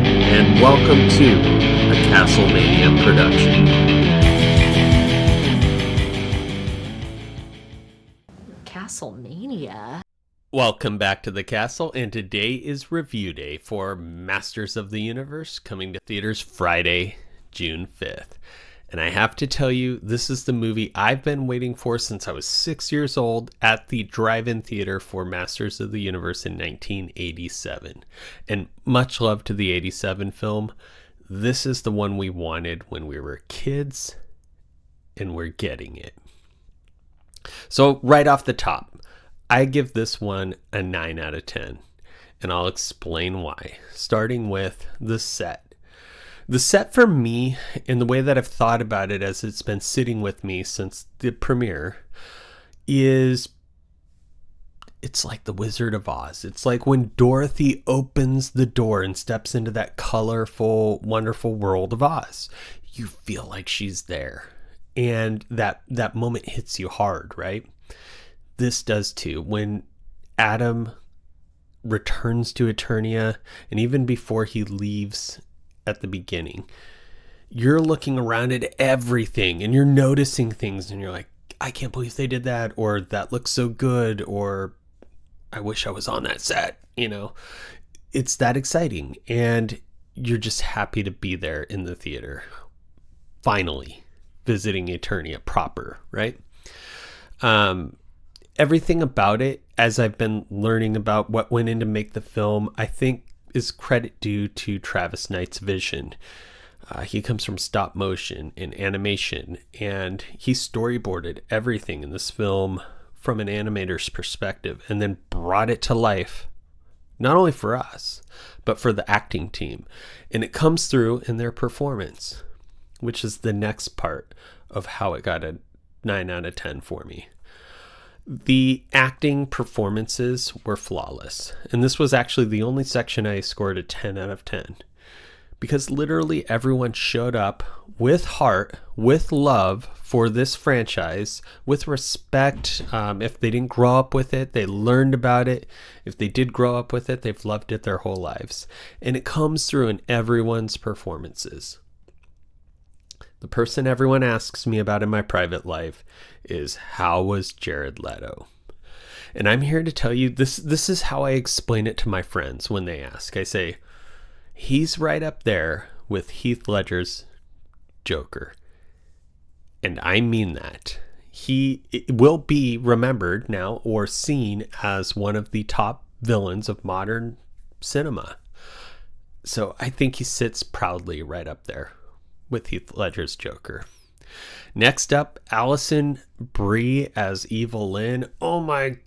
and welcome to a CastleMania production. CastleMania? Welcome back to the castle, and today is review day for Masters of the Universe, coming to theaters Friday, June 5th. And I have to tell you, this is the movie I've been waiting for since I was 6 years old at the drive-in theater for Masters of the Universe in 1987. And much love to the 87 film. This is the one we wanted when we were kids, and we're getting it. So right off the top, I give this one a 9 out of 10, and I'll explain why, starting with the set. The set for me, in the way that I've thought about it as it's been sitting with me since the premiere, it's like the Wizard of Oz. It's like when Dorothy opens the door and steps into that colorful, wonderful world of Oz. You feel like she's there, and that moment hits you hard, right? This does too. When Adam returns to Eternia, and even before he leaves at the beginning, you're looking around at everything and you're noticing things and you're like, I can't believe they did that, or that looks so good, or I wish I was on that set. You know, it's that exciting, and you're just happy to be there in the theater, finally visiting Eternia proper, right? Everything about it, as I've been learning about what went in to make the film, I think is credit due to Travis Knight's vision. He comes from stop motion and animation, and he storyboarded everything in this film from an animator's perspective, and then brought it to life, not only for us, but for the acting team. And it comes through in their performance, which is the next part of how it got a 9 out of 10 for me. The acting performances were flawless, and this was actually the only section I scored a 10 out of 10, because literally everyone showed up with heart, with love for this franchise, with respect. If they didn't grow up with it, they learned about it. If they did grow up with it, they've loved it their whole lives, and it comes through in everyone's performances. The person everyone asks me about in my private life is, how was Jared Leto? And I'm here to tell you, this is how I explain it to my friends when they ask. I say, he's right up there with Heath Ledger's Joker. And I mean that. He will be remembered now or seen as one of the top villains of modern cinema. So I think he sits proudly right up there with Heath Ledger's Joker. Next up, Alison Brie as Evil-Lyn. Oh my,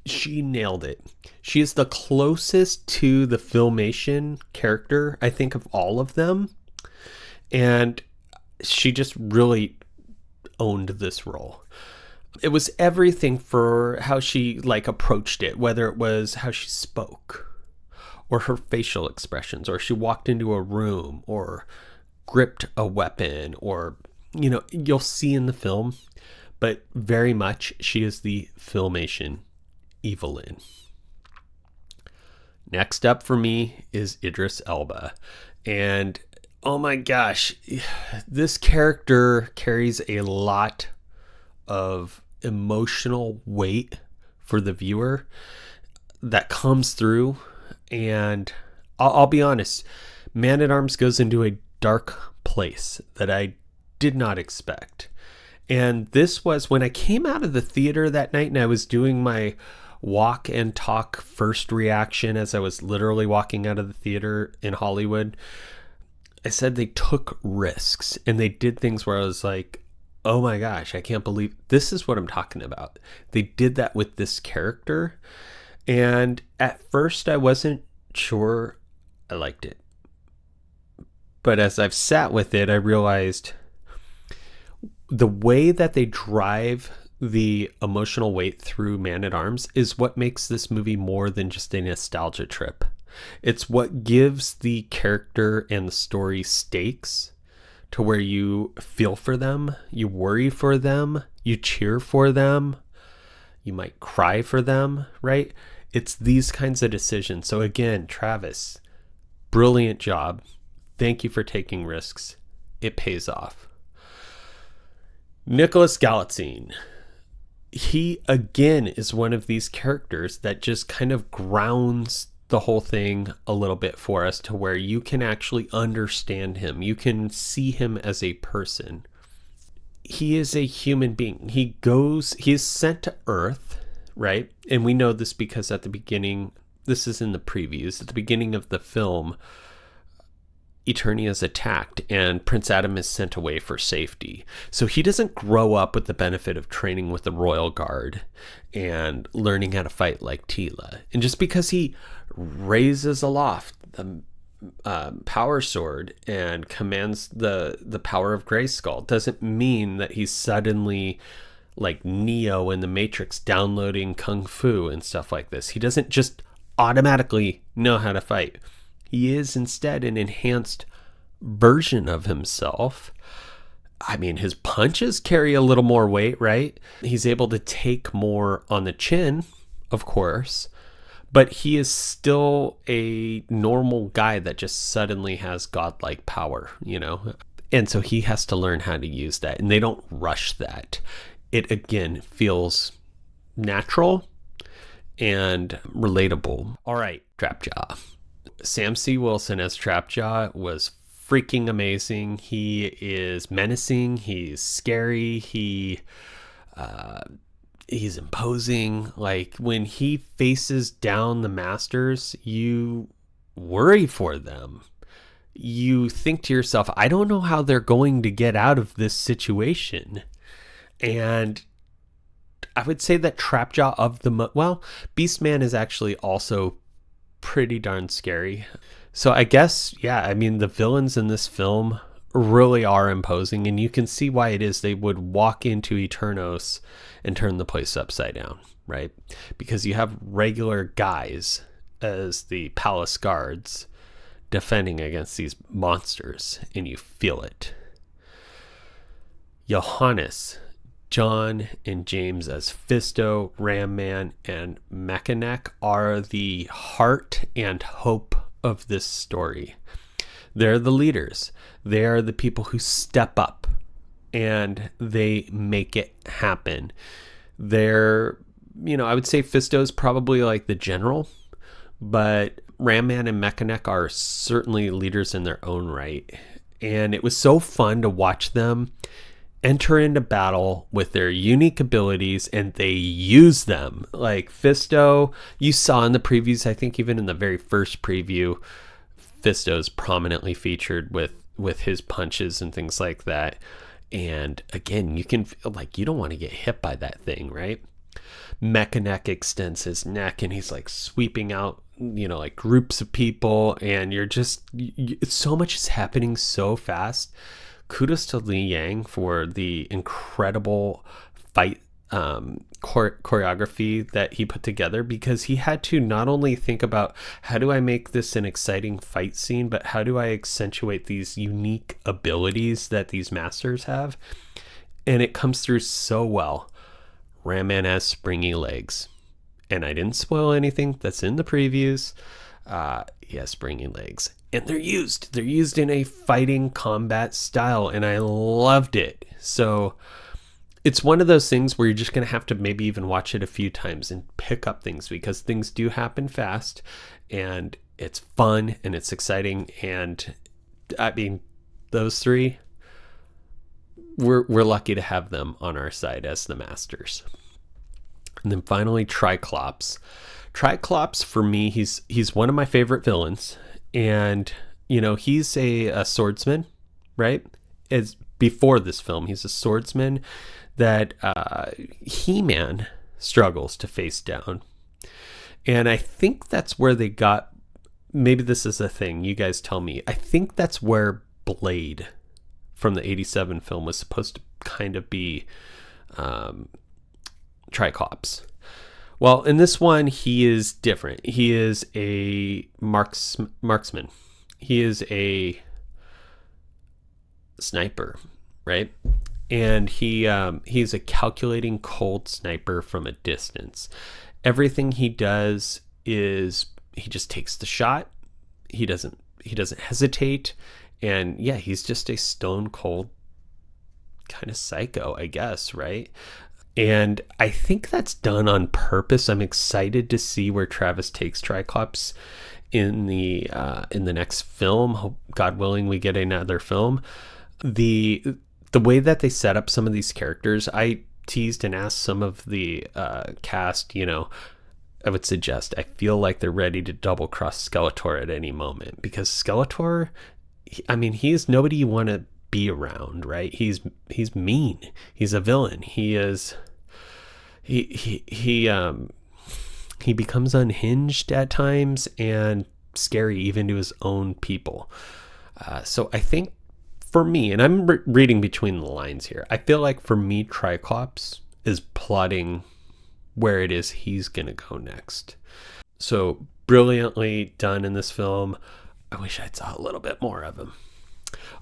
she nailed it. She is the closest to the Filmation character, I think, of all of them. And she just really owned this role. It was everything for how she approached it, whether it was how she spoke, or her facial expressions, or she walked into a room, or gripped a weapon, or you'll see in the film, but very much she is the Filmation Evil-Lyn. Next up for me is Idris Elba, and oh my gosh, this character carries a lot of emotional weight for the viewer that comes through. And I'll be honest, Man-at-Arms goes into a dark place that I did not expect. And this was when I came out of the theater that night, and I was doing my walk and talk first reaction as I was literally walking out of the theater in Hollywood. I said they took risks, and they did things where I was like, oh my gosh, I can't believe this is what I'm talking about. They did that with this character. And at first I wasn't sure I liked it. But as I've sat with it, I realized the way that they drive the emotional weight through Man-at-Arms is what makes this movie more than just a nostalgia trip. It's what gives the character and the story stakes to where you feel for them, you worry for them, you cheer for them, you might cry for them, right? It's these kinds of decisions. So again, Travis, brilliant job. Thank you for taking risks. It pays off. Nicholas Galitzine. He, again, is one of these characters that just kind of grounds the whole thing a little bit for us to where you can actually understand him. You can see him as a person. He is a human being. He is sent to Earth, right? And we know this because at the beginning, this is in the previews, at the beginning of the film, Eternia is attacked and Prince Adam is sent away for safety. So he doesn't grow up with the benefit of training with the Royal Guard and learning how to fight like Tila. And just because he raises aloft the power sword and commands the power of Grayskull doesn't mean that he's suddenly like Neo in the Matrix downloading Kung Fu and stuff like this. He doesn't just automatically know how to fight. He is instead an enhanced version of himself. I mean, his punches carry a little more weight, right? He's able to take more on the chin, of course, but he is still a normal guy that just suddenly has godlike power, you know? And so he has to learn how to use that, and they don't rush that. It, again, feels natural and relatable. All right, Trapjaw. Sam C. Wilson as Trapjaw was freaking amazing. He is menacing. He's scary. He's imposing. Like, when he faces down the Masters, you worry for them. You think to yourself, I don't know how they're going to get out of this situation. And I would say that Trapjaw Beastman is actually also pretty darn scary. So I guess, yeah, I mean, the villains in this film really are imposing, and you can see why it is they would walk into Eternos and turn the place upside down, right? Because you have regular guys as the palace guards defending against these monsters, and you feel it. Jóhannes, John and James as Fisto, Ram Man, and Mechanic are the heart and hope of this story. They're the leaders. They are the people who step up and they make it happen. They're, I would say Fisto is probably like the general, but Ram Man and Mechanic are certainly leaders in their own right. And it was so fun to watch them enter into battle with their unique abilities, and they use them. Like Fisto, you saw in the previews, I think even in the very first preview, Fisto's prominently featured with his punches and things like that. And again, you can feel like you don't want to get hit by that thing, right? Mechanic extends his neck and he's like sweeping out, like groups of people, and you're just, so much is happening so fast. Kudos to Li Yang for the incredible fight choreography that he put together, because he had to not only think about how do I make this an exciting fight scene, but how do I accentuate these unique abilities that these masters have. And it comes through so well. Ram Man has springy legs. And I didn't spoil anything that's in the previews. He has springy legs. And they're used in a fighting combat style, and I loved it. So it's one of those things where you're just going to have to maybe even watch it a few times and pick up things, because things do happen fast, and it's fun and it's exciting. And I mean, those three, we're lucky to have them on our side as the masters. And then finally, Triclops. Triclops, for me, he's one of my favorite villains. And, he's a swordsman, right? As before this film, he's a swordsman that He-Man struggles to face down. And I think that's where they got, maybe this is a thing, you guys tell me. I think that's where Blade from the 87 film was supposed to kind of be Triclops. Well, in this one, he is different. He is a marksman. He is a sniper, right? And he's a calculating, cold sniper from a distance. Everything he does is he just takes the shot. He doesn't he doesn't hesitate. And yeah, he's just a stone cold kind of psycho, I guess, right? And I think that's done on purpose. I'm excited to see where Travis takes Triclops in the next film. God willing, we get another film. The way that they set up some of these characters, I teased and asked some of the cast, I would suggest, I feel like they're ready to double cross Skeletor at any moment, because Skeletor, he is nobody you want to be around, right? He's mean. He's a villain. He becomes unhinged at times and scary even to his own people. So I think for me, and I'm reading between the lines here, I feel like for me, Triclops is plotting where it is he's going to go next. So brilliantly done in this film. I wish I'd saw a little bit more of him.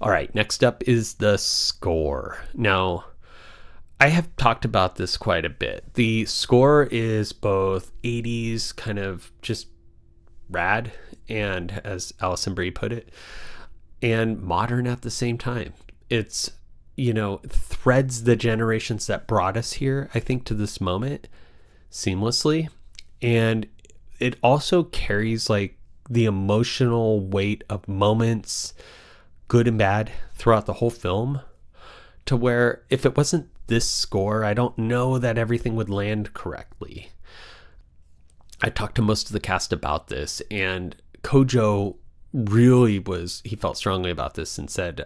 All right, next up is the score. Now, I have talked about this quite a bit. The score is both 80s, kind of just rad, and as Alison Brie put it, and modern at the same time. It's, threads the generations that brought us here, I think, to this moment seamlessly. And it also carries like the emotional weight of moments, good and bad, throughout the whole film, to where if it wasn't this score, I don't know that everything would land correctly. I talked to most of the cast about this, and Kojo really he felt strongly about this and said,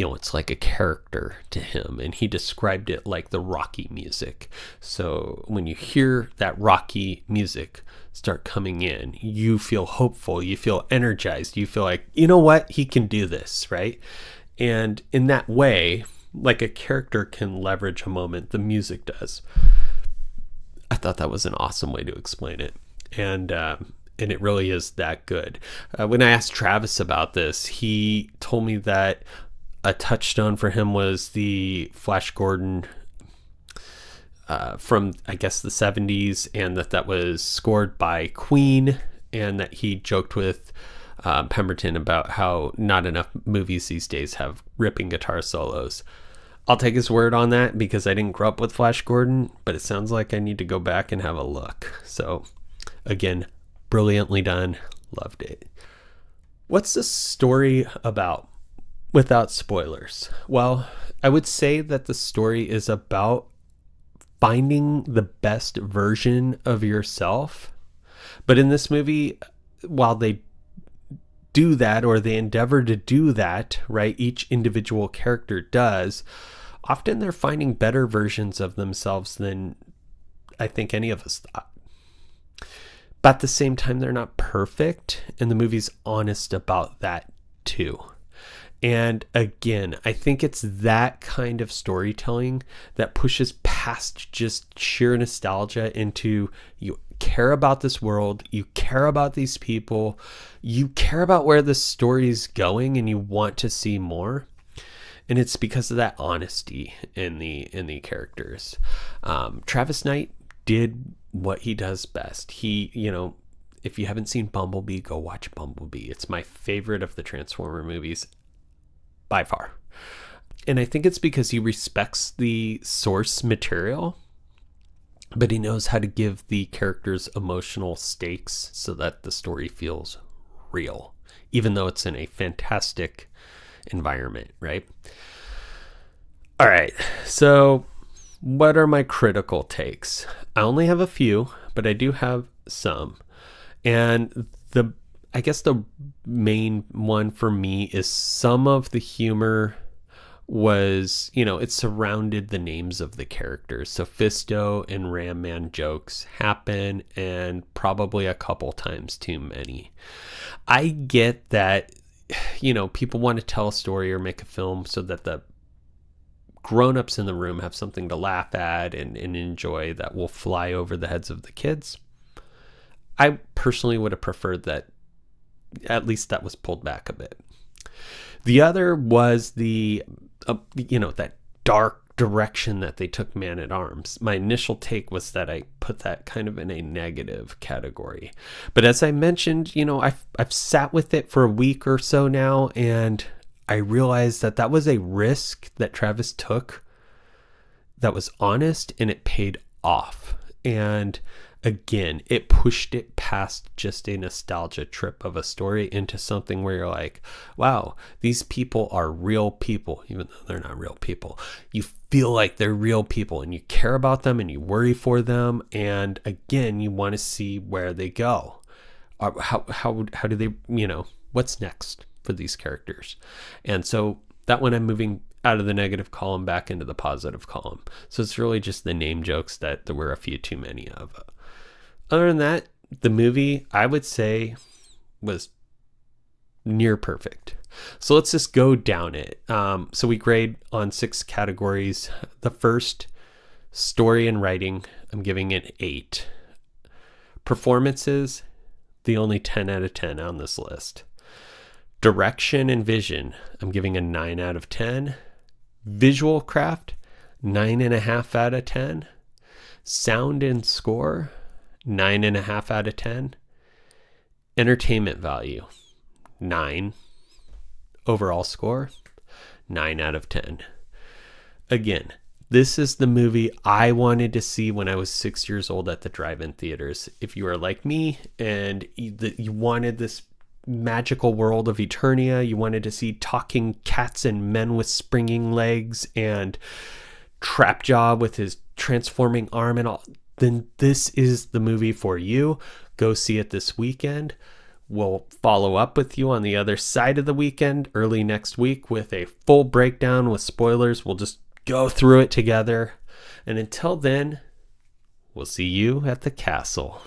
it's like a character to him, and he described it like the Rocky music. So when you hear that Rocky music start coming in, you feel hopeful, you feel energized, you feel like, you know what, he can do this, right? And in that way, like a character can leverage a moment, the music does. I thought that was an awesome way to explain it. And it really is that good. When I asked Travis about this, he told me that a touchstone for him was the Flash Gordon from, I guess, the 70s, and that was scored by Queen, and that he joked with Pemberton about how not enough movies these days have ripping guitar solos. I'll take his word on that because I didn't grow up with Flash Gordon, but it sounds like I need to go back and have a look. So again, brilliantly done. Loved it. What's the story about without spoilers? Well, I would say that the story is about finding the best version of yourself. But in this movie, while they do that, or they endeavor to do that, right, each individual character does, often they're finding better versions of themselves than I think any of us thought. But at the same time, they're not perfect, and the movie's honest about that too. And again, I think it's that kind of storytelling that pushes past just sheer nostalgia into, you care about this world, you care about these people, you care about where the story's going, and you want to see more. And it's because of that honesty in the characters. Travis Knight did what he does best. He, if you haven't seen Bumblebee, go watch Bumblebee. It's my favorite of the Transformer movies by far. And I think it's because he respects the source material, but he knows how to give the characters emotional stakes so that the story feels real, even though it's in a fantastic environment, right? All right, so what are my critical takes? I only have a few, but I do have some. And I guess the main one for me is some of the humor was, it surrounded the names of the characters. So Fisto and Ram Man jokes happen, and probably a couple times too many. I get that, people want to tell a story or make a film so that the grown-ups in the room have something to laugh at and enjoy that will fly over the heads of the kids. I personally would have preferred that at least that was pulled back a bit. The other was that dark direction that they took Man at Arms. My initial take was that I put that kind of in a negative category. But as I mentioned, I've sat with it for a week or so now, and I realized that that was a risk that Travis took that was honest, and it paid off. And again, it pushed it past just a nostalgia trip of a story into something where you're like, wow, these people are real people, even though they're not real people. You feel like they're real people, and you care about them, and you worry for them. And again, you want to see where they go. How do they, what's next for these characters? And so that one I'm moving out of the negative column back into the positive column. So it's really just the name jokes that there were a few too many of. Other than that, the movie, I would say, was near perfect. So let's just go down it. So we grade on 6 categories. The first, story and writing, I'm giving it 8. Performances, the only 10 out of 10 on this list. Direction and vision, I'm giving a 9 out of 10. Visual craft, 9.5 out of 10. Sound and score, 9.5 out of 10. Entertainment value, 9. Overall score, 9 out of 10. Again, this is the movie I wanted to see when I was 6 years old at the drive-in theaters. If you are like me and you wanted this magical world of Eternia, you wanted to see talking cats and men with springing legs and Trapjaw with his transforming arm and all, then this is the movie for you. Go see it this weekend. We'll follow up with you on the other side of the weekend, early next week, with a full breakdown with spoilers. We'll just go through it together. And until then, we'll see you at the castle.